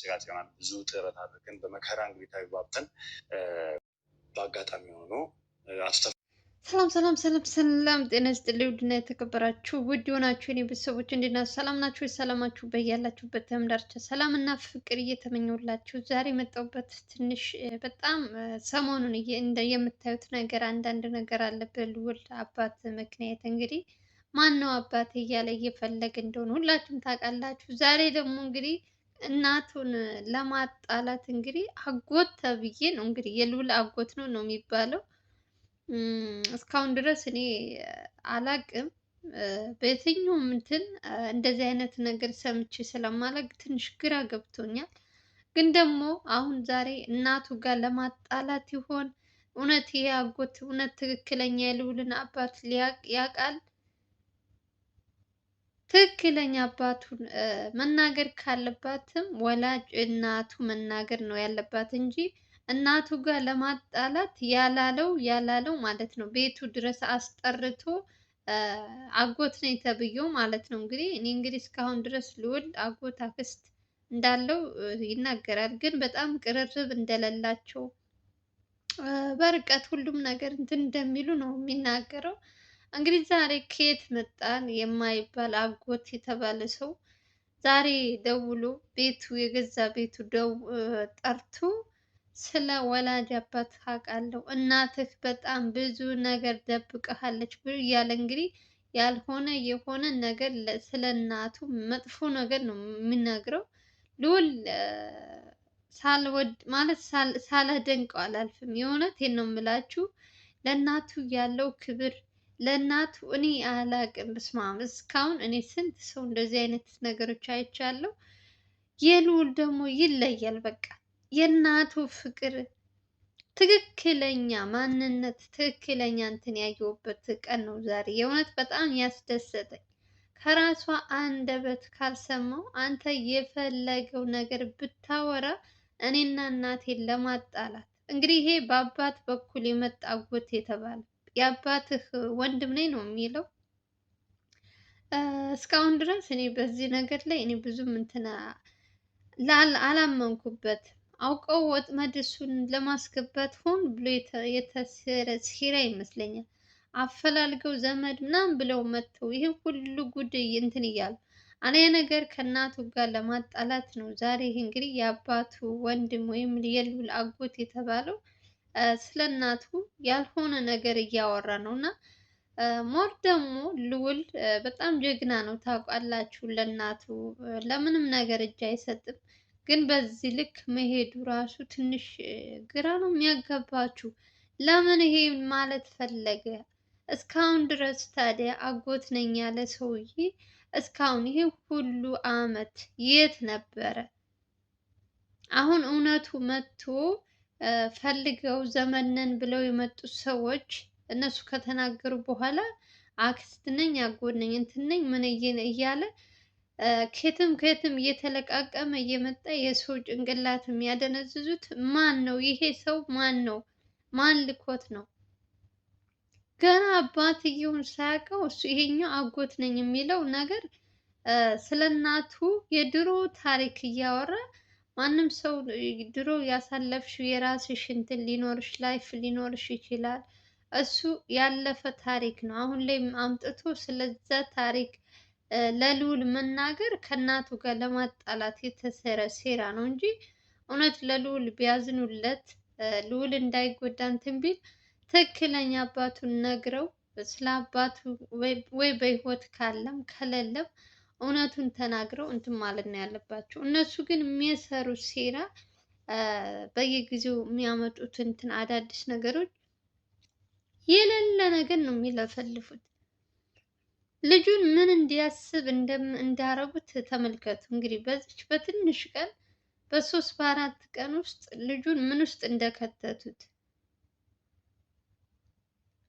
ጽዮን ብዙ ጥረት አድርገን በመከራ እንግዲህ ተግባብተን በአጋጣሚ ሆኖ ሰላም ጤና ይስጥልኝ። ውድና የተከበራችሁ ውድ የሆናችሁ የኔ ቤተሰቦች እንዴት ናችሁ? ሰላም ናችሁ? ሰላማችሁ በያላችሁበት ዳርቻ ሰላም እና ፍቅር እየተመኘሁላችሁ ዛሬ የመጣሁበት ትንሽ በጣም ሰሞኑን የምታዩት ነገር አንዳንድ ነገር አለ በልዑል አባት ምክንያት እንግዲህ ማን ነው አባት እያለ እየፈለገ እንደሆነ ሁላችሁም ታውቃላችሁ። ዛሬ ደግሞ እንግዲህ እናቱን ለማጣላት እንግዲህ አጎት ተብዬ ነው እንግዲህ የልዑል አጎት ነው የሚባለው። እስካሁን ድረስ እኔ አላቅም በየትኛውም እንትን እንደዚህ አይነት ነገር ሰምቼ ስለማላቅ ትንሽ ግራ ገብቶኛል። ግን ደግሞ አሁን ዛሬ እናቱ ጋር ለማጣላት ይሆን እውነት ይሄ አጎት እውነት ትክክለኛ የልዑልን አባት ያውቃል? ትክክለኛ አባቱን መናገር ካለባትም ወላጅ እናቱ መናገር ነው ያለባት እንጂ እናቱ ጋር ለማጣላት ያላለው ማለት ነው። ቤቱ ድረስ አስጠርቶ አጎት ነኝ ተብዬው ማለት ነው። እኔ እንግዲህ እስካሁን ድረስ ልዑል አጎት አክስት እንዳለው ይናገራል። ግን በጣም ቅርርብ እንደሌላቸው በርቀት ሁሉም ነገር እንትን እንደሚሉ ነው የሚናገረው። እንግዲህ ዛሬ ከየት መጣን የማይባል አጎት የተባለ ሰው ዛሬ ደውሎ ቤቱ የገዛ ቤቱ ጠርቶ ስለ ወላጅ አባት አውቃለሁ እናትህ በጣም ብዙ ነገር ደብቀሃለች እያለ እንግዲህ ያልሆነ የሆነ ነገር ስለ እናቱ መጥፎ ነገር ነው የሚናገረው። ልዑል ሳልወድ ማለት ሳላደንቀው አላልፍም። የእውነቴን ነው የምላችሁ ለእናቱ ያለው ክብር ለእናቱ እኔ አላቅም። በስመ አብ እስካሁን እኔ ስንት ሰው እንደዚህ አይነት ነገሮች አይቻለሁ። የልዑል ደግሞ ይለያል። በቃ የእናቱ ፍቅር ትክክለኛ ማንነት ትክክለኛ እንትን ያየሁበት ቀን ነው ዛሬ። የእውነት በጣም ያስደሰተኝ ከራሷ አንደበት ካልሰማው አንተ የፈለገው ነገር ብታወራ እኔና እናቴን ለማጣላት እንግዲህ ይሄ በአባት በኩል የመጣ አጎት የተባለ የአባትህ ወንድም ነኝ ነው የሚለው። እስካሁን ድረስ እኔ በዚህ ነገር ላይ እኔ ብዙም እንትና አላመንኩበት። አውቀው ወጥመድ እሱን ለማስገባት ሆን ብሎ የተሰረ ሴራ ይመስለኛል። አፈላልገው ዘመድ ምናምን ብለው መጥተው ይሄ ሁሉ ጉድ እንትን እያሉ አንያ ነገር ከእናቱ ጋር ለማጣላት ነው። ዛሬ ይሄ እንግዲህ የአባቱ ወንድም ወይም የልዑል አጎት የተባለው ስለ እናቱ ያልሆነ ነገር እያወራ ነው። እና ሞር ደግሞ ልዑል በጣም ጀግና ነው ታውቃላችሁ። ለእናቱ ለምንም ነገር እጅ አይሰጥም። ግን በዚህ ልክ መሄዱ ራሱ ትንሽ ግራ ነው የሚያጋባችሁ። ለምን ይሄ ማለት ፈለገ? እስካሁን ድረስ ታዲያ አጎት ነኝ ያለ ሰውዬ እስካሁን ይሄ ሁሉ አመት የት ነበረ? አሁን እውነቱ መጥቶ ፈልገው ዘመድ ነን ብለው የመጡት ሰዎች እነሱ ከተናገሩ በኋላ አክስት ነኝ አጎት ነኝ እንትን ነኝ ምን እያለ ከየትም እየተለቃቀመ እየመጣ የሰው ጭንቅላት የሚያደነዝዙት ማን ነው? ይሄ ሰው ማን ነው? ማን ልኮት ነው? ገና አባትየውን ሳያውቀው እሱ ይሄኛው አጎት ነኝ የሚለው ነገር ስለ እናቱ የድሮ ታሪክ እያወራ ማንም ሰው ድሮ ያሳለፍሽው የራስሽ እንትን ሊኖርሽ ላይፍ ሊኖርሽ ይችላል። እሱ ያለፈ ታሪክ ነው። አሁን ላይ አምጥቶ ስለዛ ታሪክ ለልዑል መናገር ከእናቱ ጋር ለማጣላት የተሰረ ሴራ ነው እንጂ እውነት ለልዑል ቢያዝኑለት ልዑል እንዳይጎዳ እንትን ቢል ትክክለኛ አባቱን ነግረው ስለ አባቱ ወይ በህይወት ካለም ከሌለም እውነቱን ተናግረው እንትን ማለት ነው ያለባቸው። እነሱ ግን የሚሰሩት ሴራ በየጊዜው የሚያመጡት እንትን አዳዲስ ነገሮች የሌለ ነገር ነው የሚለፈልፉት። ልጁን ምን እንዲያስብ እንዳረጉት ተመልከቱ። እንግዲህ በዚች በትንሽ ቀን በሶስት በአራት ቀን ውስጥ ልጁን ምን ውስጥ እንደከተቱት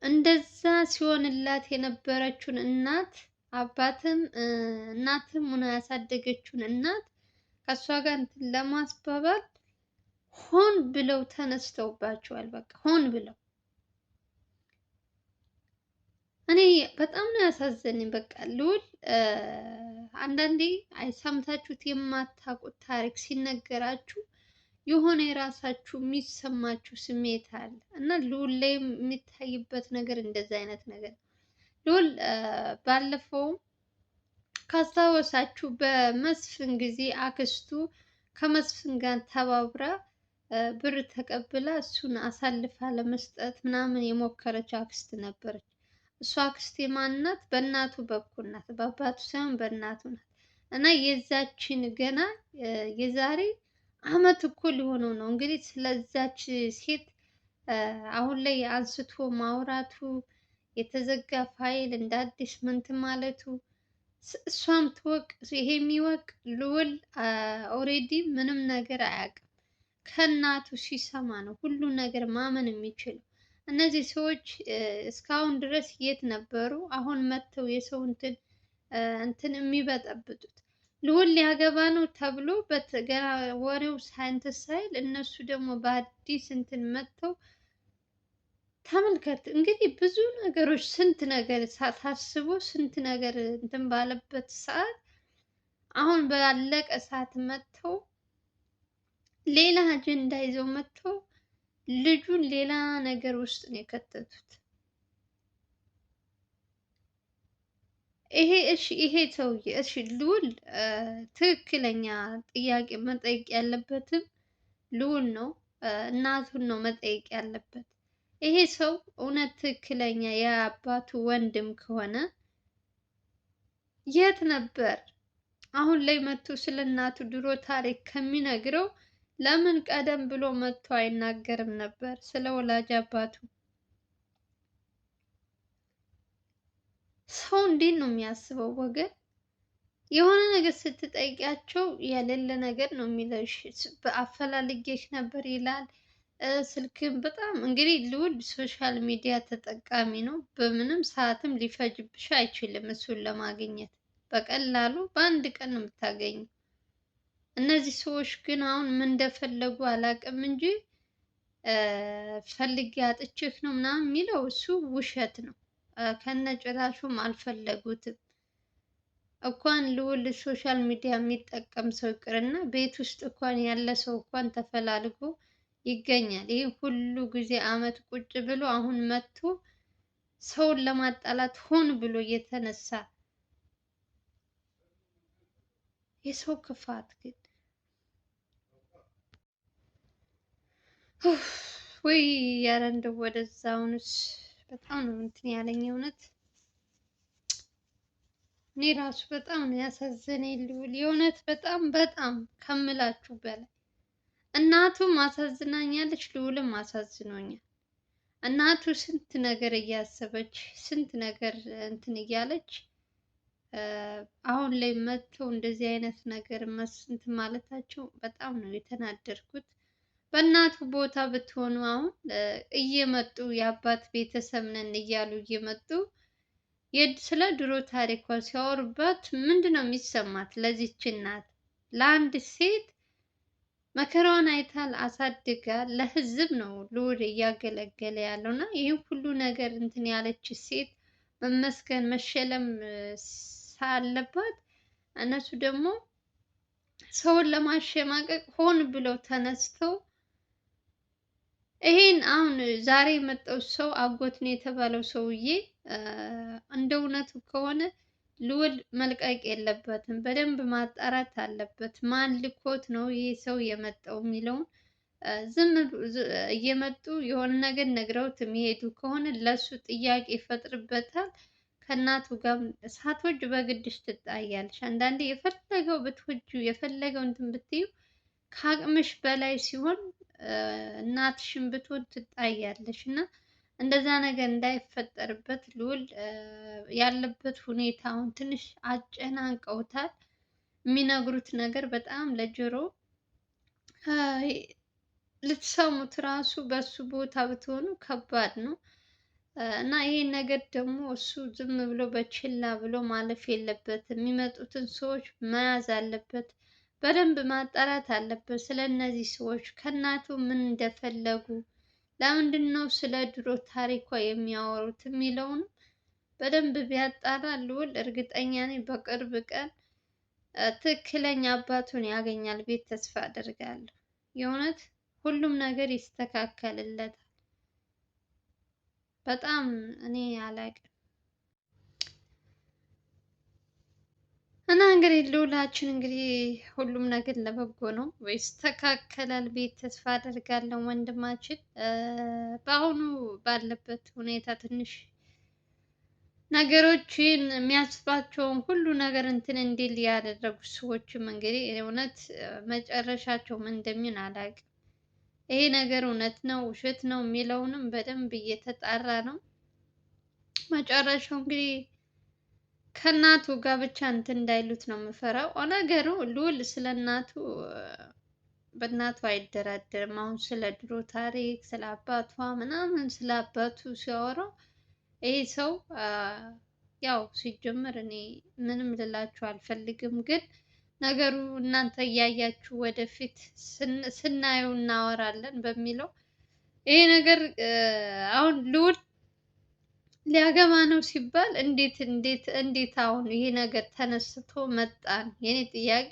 እንደዛ ሲሆንላት የነበረችውን እናት አባትም እናትም ሆና ያሳደገችውን እናት ከእሷ ጋር እንትን ለማስባባል ሆን ብለው ተነስተውባቸዋል። በቃ ሆን ብለው እኔ በጣም ነው ያሳዘነኝ። በቃ ልዑል አንዳንዴ ሰምታችሁት የማታውቁት ታሪክ ሲነገራችሁ የሆነ የራሳችሁ የሚሰማችሁ ስሜት አለ እና ልዑል ላይም የሚታይበት ነገር እንደዛ አይነት ነገር ነው። ልዑል ባለፈው ካስታወሳችሁ በመስፍን ጊዜ አክስቱ ከመስፍን ጋር ተባብራ ብር ተቀብላ እሱን አሳልፋ ለመስጠት ምናምን የሞከረች አክስት ነበረች። እሷ አክስቴ ማን ናት? በእናቱ በኩል ናት፣ በአባቱ ሳይሆን በእናቱ ናት። እና የዛችን ገና የዛሬ አመት እኮ ሊሆነው ነው እንግዲህ ስለዛች ሴት አሁን ላይ አንስቶ ማውራቱ የተዘጋ ፋይል እንደ አዲስ ምንትን ማለቱ እሷም ትወቅ ይሄ የሚወቅ ልዑል ኦሬዲ ምንም ነገር አያውቅም። ከእናቱ ሲሰማ ነው ሁሉ ነገር ማመን የሚችለው። እነዚህ ሰዎች እስካሁን ድረስ የት ነበሩ? አሁን መጥተው የሰው እንትን የሚበጠብጡት ልዑል ሊያገባ ነው ተብሎ ገና ወሬው ሳይንትስ ሳይል እነሱ ደግሞ በአዲስ እንትን መጥተው ተመልከት እንግዲህ ብዙ ነገሮች ስንት ነገር ሳታስቡ ስንት ነገር እንትን ባለበት ሰዓት አሁን ባለቀ ሰዓት መጥተው ሌላ አጀንዳ ይዘው መጥተው ልጁን ሌላ ነገር ውስጥ ነው የከተቱት። ይሄ ሰውዬ እሺ ልዑል ትክክለኛ ጥያቄ መጠየቅ ያለበትም ልዑል ነው፣ እናቱን ነው መጠየቅ ያለበት። ይሄ ሰው እውነት ትክክለኛ የአባቱ ወንድም ከሆነ የት ነበር? አሁን ላይ መጥቶ ስለ እናቱ ድሮ ታሪክ ከሚነግረው ለምን ቀደም ብሎ መጥቶ አይናገርም ነበር ስለ ወላጅ አባቱ? ሰው እንዴት ነው የሚያስበው ወገን? የሆነ ነገር ስትጠይቂያቸው የሌለ ነገር ነው የሚለሽ። በአፈላልጌሽ ነበር ይላል። ስልክም በጣም እንግዲህ ልዑል ሶሻል ሚዲያ ተጠቃሚ ነው። በምንም ሰዓትም ሊፈጅብሽ አይችልም እሱን ለማግኘት በቀላሉ በአንድ ቀን ነው የምታገኘው። እነዚህ ሰዎች ግን አሁን ምን እንደፈለጉ አላውቅም እንጂ ፈልጌ አጥቼህ ነው ምናምን የሚለው እሱ ውሸት ነው። ከነጭራሹም አልፈለጉትም። እንኳን ልዑል ሶሻል ሚዲያ የሚጠቀም ሰው ይቅርና ቤት ውስጥ እንኳን ያለ ሰው እንኳን ተፈላልጎ ይገኛል። ይህ ሁሉ ጊዜ አመት ቁጭ ብሎ አሁን መጥቶ ሰውን ለማጣላት ሆን ብሎ እየተነሳ የሰው ክፋት ግን ወይ ያረ እንደው ወደዛውንስ በጣም ነው እንትን ያለኝ እውነት። እኔ ራሱ በጣም ነው ያሳዘነኝ ልዑል የእውነት በጣም በጣም ከምላችሁ በላይ። እናቱም አሳዝናኛለች፣ ልዑልም አሳዝኖኛል። እናቱ ስንት ነገር እያሰበች ስንት ነገር እንትን እያለች አሁን ላይ መጥተው እንደዚህ አይነት ነገር እንትን ማለታቸው በጣም ነው የተናደድኩት። በእናቱ ቦታ ብትሆኑ አሁን እየመጡ የአባት ቤተሰብ ነን እያሉ እየመጡ ስለ ድሮ ታሪኳ ሲያወሩባት ምንድን ነው የሚሰማት? ለዚች እናት ለአንድ ሴት መከራዋን አይታል አሳድጋ ለህዝብ ነው ልዑል እያገለገለ ያለው እና ይህን ሁሉ ነገር እንትን ያለች ሴት መመስገን መሸለም ሳለባት እነሱ ደግሞ ሰውን ለማሸማቀቅ ሆን ብለው ተነስተው ይሄን አሁን ዛሬ የመጣው ሰው አጎት ነው የተባለው ሰውዬ እንደ እውነቱ ከሆነ ልዑል መልቀቅ የለበትም። በደንብ ማጣራት አለበት። ማን ልኮት ነው ይሄ ሰው የመጣው የሚለውን ዝም እየመጡ የሆነ ነገር ነግረውት የሚሄዱ ከሆነ ለሱ ጥያቄ ይፈጥርበታል። ከእናቱ ጋር ሳትወጂ በግድሽ ትጣያለሽ። አንዳንዴ የፈለገው ብትወጁ የፈለገው እንትን ብትዩ ከአቅምሽ በላይ ሲሆን እናትሽን ብትሆን ትጣያለሽ እና እንደዛ ነገር እንዳይፈጠርበት ልዑል ያለበት ሁኔታ አሁን ትንሽ አጨናንቀውታል። የሚነግሩት ነገር በጣም ለጆሮ ልትሰሙት ራሱ በሱ ቦታ ብትሆኑ ከባድ ነው እና ይሄን ነገር ደግሞ እሱ ዝም ብሎ በችላ ብሎ ማለፍ የለበትም። የሚመጡትን ሰዎች መያዝ አለበት። በደንብ ማጣራት አለበት ስለ እነዚህ ሰዎች ከእናቱ ምን እንደፈለጉ ለምንድን ነው ስለ ድሮ ታሪኳ የሚያወሩት የሚለውን በደንብ ቢያጣራ ልዑል እርግጠኛ ነኝ በቅርብ ቀን ትክክለኛ አባቱን ያገኛል ቤት ተስፋ አደርጋለሁ። የእውነት ሁሉም ነገር ይስተካከልለታል። በጣም እኔ አላቅም። እና እንግዲህ ልውላችን እንግዲህ ሁሉም ነገር ለበጎ ነው ወይ ይስተካከላል ቤት ተስፋ አደርጋለሁ። ወንድማችን በአሁኑ ባለበት ሁኔታ ትንሽ ነገሮችን የሚያስባቸውን ሁሉ ነገር እንትን እንዲል ያደረጉ ሰዎችም እንግዲህ እውነት መጨረሻቸው ምን እንደሚሆን አላውቅም። ይሄ ነገር እውነት ነው ውሸት ነው የሚለውንም በደንብ እየተጣራ ነው። መጨረሻው እንግዲህ ከእናቱ ጋር ብቻ እንትን እንዳይሉት ነው የምፈራው። ነገሩ ልዑል ስለ እናቱ በእናቱ አይደራደርም። አሁን ስለ ድሮ ታሪክ ስለ አባቷ ምናምን ስለ አባቱ ሲያወራው ይሄ ሰው ያው ሲጀመር እኔ ምንም ልላችሁ አልፈልግም፣ ግን ነገሩ እናንተ እያያችሁ ወደፊት ስናየው እናወራለን በሚለው ይሄ ነገር አሁን ልዑል ሊያገባ ነው ሲባል እንዴት አሁን ይሄ ነገር ተነስቶ መጣን? የኔ ጥያቄ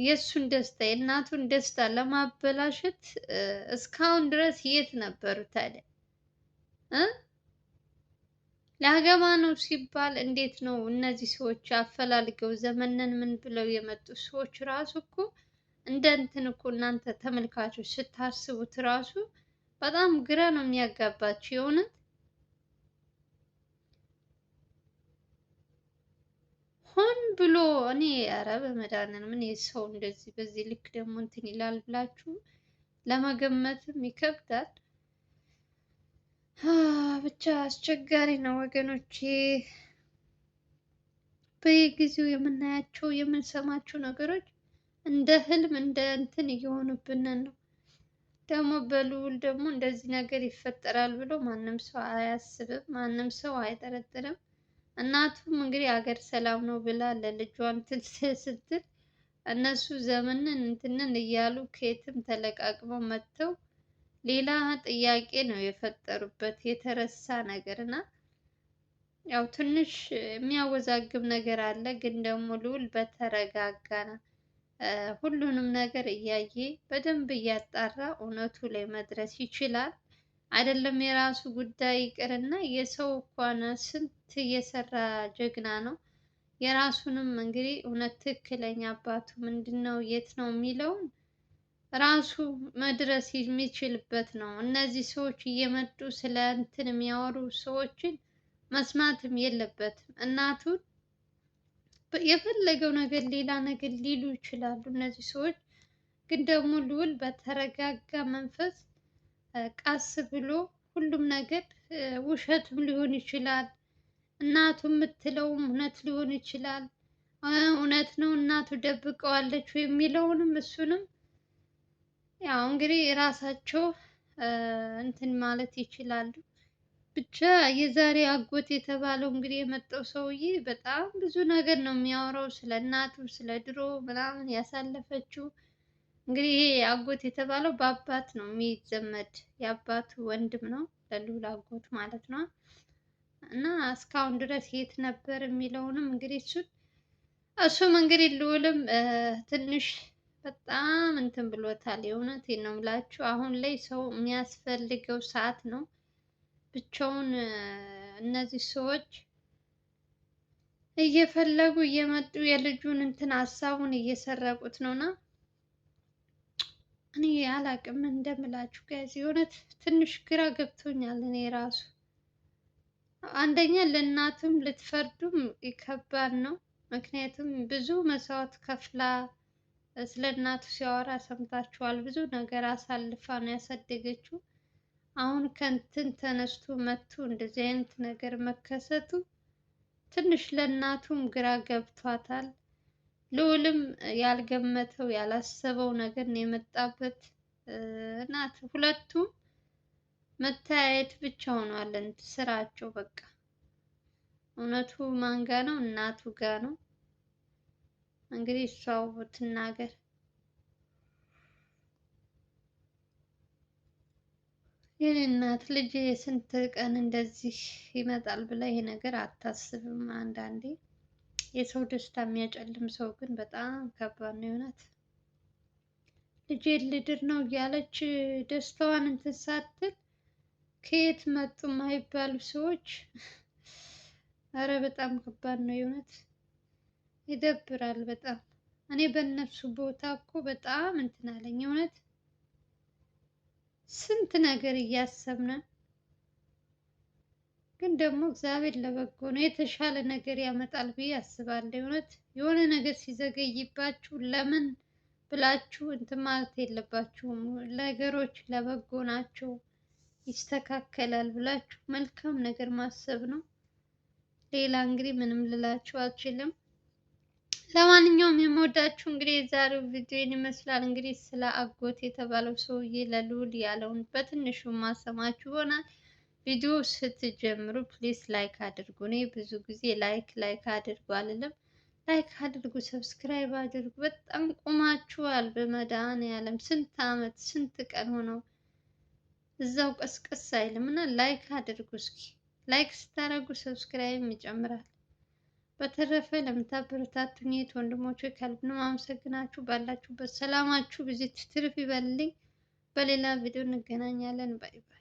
የእሱን ደስታ የእናቱን ደስታ ለማበላሸት እስካሁን ድረስ የት ነበሩ ታዲያ? ሊያገባ ነው ሲባል እንዴት ነው እነዚህ ሰዎች አፈላልገው ዘመንን ምን ብለው የመጡ ሰዎች ራሱ እኮ እንደ እንትን እኮ እናንተ ተመልካቾች ስታስቡት ራሱ በጣም ግራ ነው የሚያጋባችሁ የእውነት። ሆን ብሎ እኔ ኧረ በመድኃኒዓለም ምን ሰው እንደዚህ በዚህ ልክ ደግሞ እንትን ይላል ብላችሁ ለመገመትም ይከብዳል። ብቻ አስቸጋሪ ነው ወገኖቼ። በየጊዜው የምናያቸው የምንሰማቸው ነገሮች እንደ ህልም እንደ እንትን እየሆኑብን ነው። ደግሞ በልዑል ደግሞ እንደዚህ ነገር ይፈጠራል ብሎ ማንም ሰው አያስብም፣ ማንም ሰው አይጠረጥርም። እናቱም እንግዲህ ሀገር ሰላም ነው ብላ ለልጇ እንትን ስትል እነሱ ዘመንን እንትንን እያሉ ከየትም ተለቃቅመው መጥተው ሌላ ጥያቄ ነው የፈጠሩበት የተረሳ ነገር እና ያው ትንሽ የሚያወዛግብ ነገር አለ። ግን ደግሞ ልዑል በተረጋጋ ሁሉንም ነገር እያየ በደንብ እያጣራ እውነቱ ላይ መድረስ ይችላል። አይደለም የራሱ ጉዳይ ይቅርና የሰው እንኳን ስንት እየሰራ ጀግና ነው። የራሱንም እንግዲህ እውነት ትክክለኛ አባቱ ምንድን ነው የት ነው የሚለውን ራሱ መድረስ የሚችልበት ነው። እነዚህ ሰዎች እየመጡ ስለ እንትን የሚያወሩ ሰዎችን መስማትም የለበትም። እናቱን የፈለገው ነገር ሌላ ነገር ሊሉ ይችላሉ እነዚህ ሰዎች። ግን ደግሞ ልዑል በተረጋጋ መንፈስ ቃስ ብሎ ሁሉም ነገር ውሸትም ሊሆን ይችላል፣ እናቱ የምትለውም እውነት ሊሆን ይችላል። እውነት ነው እናቱ ደብቀዋለች የሚለውንም እሱንም ያው እንግዲህ ራሳቸው እንትን ማለት ይችላሉ። ብቻ የዛሬ አጎት የተባለው እንግዲህ የመጣው ሰውዬ በጣም ብዙ ነገር ነው የሚያወራው ስለ እናቱ ስለ ድሮ ምናምን ያሳለፈችው። እንግዲህ ይሄ አጎት የተባለው በአባት ነው የሚዘመድ የአባቱ ወንድም ነው ለልዑል አጎት ማለት ነው። እና እስካሁን ድረስ የት ነበር የሚለውንም እንግዲህ እሱም እንግዲህ ልዑልም ትንሽ በጣም እንትን ብሎታል። የእውነቴን ነው የምላችሁ አሁን ላይ ሰው የሚያስፈልገው ሰዓት ነው። ብቻውን እነዚህ ሰዎች እየፈለጉ እየመጡ የልጁን እንትን ሀሳቡን እየሰረቁት ነውና እኔ አላቅም እንደምላችሁ ጋይዝ የእውነት ትንሽ ግራ ገብቶኛል። እኔ ራሱ አንደኛ ለእናቱም ልትፈርዱም ከባድ ነው። ምክንያቱም ብዙ መስዋዕት ከፍላ ስለ እናቱ ሲያወራ ሰምታችኋል። ብዙ ነገር አሳልፋ ነው ያሳደገችው። አሁን ከእንትን ተነስቶ መጥቶ እንደዚህ አይነት ነገር መከሰቱ ትንሽ ለእናቱም ግራ ገብቷታል። ልዑልም ያልገመተው ያላሰበው ነገር ነው የመጣበት። እናት ሁለቱም መተያየት ብቻ ሆኗል ስራቸው። በቃ እውነቱ ማን ጋ ነው? እናቱ ጋ ነው። እንግዲህ እሷው ትናገር። የኔ እናት ልጅ የስንት ቀን እንደዚህ ይመጣል ብላ ይሄ ነገር አታስብም አንዳንዴ። የሰው ደስታ የሚያጨልም ሰው ግን በጣም ከባድ ነው የእውነት። ልጄን ልድር ነው እያለች ደስታዋን እንትን ሳትል ከየት መጡ የማይባሉ ሰዎች። አረ በጣም ከባድ ነው የእውነት ይደብራል በጣም። እኔ በእነሱ ቦታ እኮ በጣም እንትን አለኝ እውነት። ስንት ነገር እያሰብን ግን ደግሞ እግዚአብሔር ለበጎ ነው፣ የተሻለ ነገር ያመጣል ብዬ አስባለሁ። እውነት የሆነ ነገር ሲዘገይባችሁ ለምን ብላችሁ እንትን ማለት የለባችሁም። ነገሮች ለበጎ ናቸው፣ ይስተካከላል ብላችሁ መልካም ነገር ማሰብ ነው። ሌላ እንግዲህ ምንም ልላችሁ አልችልም። ለማንኛውም የምወዳችሁ እንግዲህ የዛሬው ቪዲዮ ይመስላል። እንግዲህ ስለ አጎት የተባለው ሰውዬ ለልዑል ያለውን በትንሹ ማሰማችሁ ይሆናል። ቪዲዮ ስትጀምሩ ፕሊስ ላይክ አድርጉ። እኔ ብዙ ጊዜ ላይክ አድርጉ አልልም። ላይክ አድርጉ፣ ሰብስክራይብ አድርጉ። በጣም ቆማችኋል። በመድኃኒዓለም ስንት አመት ስንት ቀን ሆነው እዛው ቀስቀስ አይልም እና ላይክ አድርጉ እስኪ። ላይክ ስታደርጉ ሰብስክራይብ ይጨምራል። በተረፈ ለምታበረታቱኝ ወንድሞቼ ከልብ ነው አመሰግናችሁ። ባላችሁበት ሰላማችሁ ብዙ ትርፍ ይበልልኝ። በሌላ ቪዲዮ እንገናኛለን። ባይ ባይ።